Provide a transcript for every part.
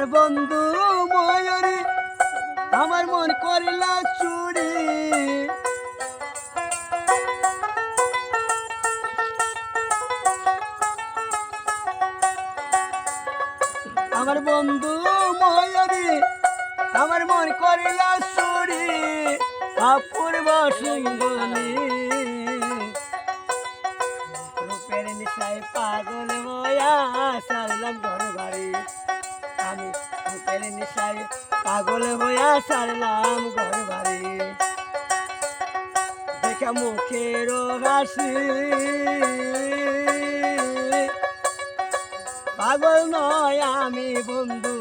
আমার বন্ধু ময়ূরী আমার মন করিলা চুরি আমার বন্ধু ময়ূরী আমার মন করিলা চুরি অপূর্ব সুন্দরী রূপের নিশায় পাগল হইয়া সারলাম ঘর বাড়ি আমি রূপের নিশায় পাগল হইয়া সারলাম ঘর বাড়ি দেখা মুখের হাসি পাগল নয় আমি বন্ধু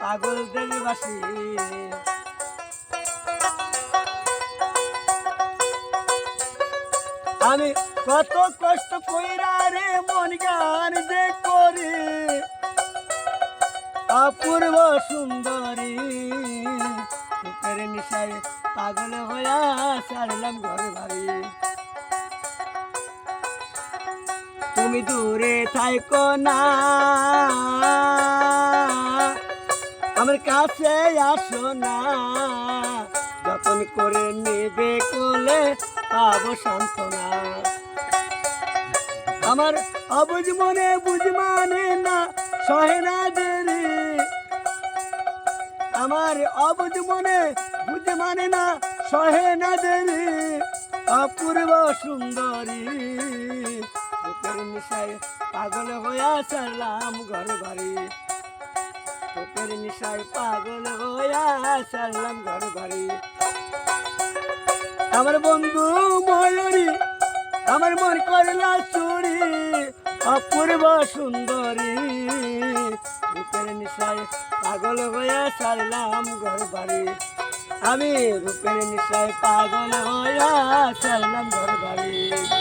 পাগল দেশবাসী আমি কত কষ্ট কইরা রে মন গান যে করি অপূর্ব সুন্দরী রূপের নিশায় পাগল হইয়া সারলাম ঘর বাড়ি তুমি দূরে থাইকো না আমার কাছে আসো না যতন করে নিবে কোলে পাবো সান্ত্বনা আমার অবুঝ মনে বুঝ মানে না সহে না দেরি আমার অবুঝ মনে বুঝ মানে না সহে না দেরি অপূর্ব সুন্দরী রূপের নিশায় পাগল হইয়া সারলাম ঘর বাড়ি রূপের নিশায় পাগল হইয়া সারলাম ঘর বাড়ি আমার বন্ধু ময়ূরী আমার মন করলা চুরি অপূর্ব সুন্দরী রূপের নিশায় পাগল হইয়া সারলাম ঘর বাড়ি আমি রূপের নিশায় পাগল হইয়া সারলাম ঘর বাড়ি।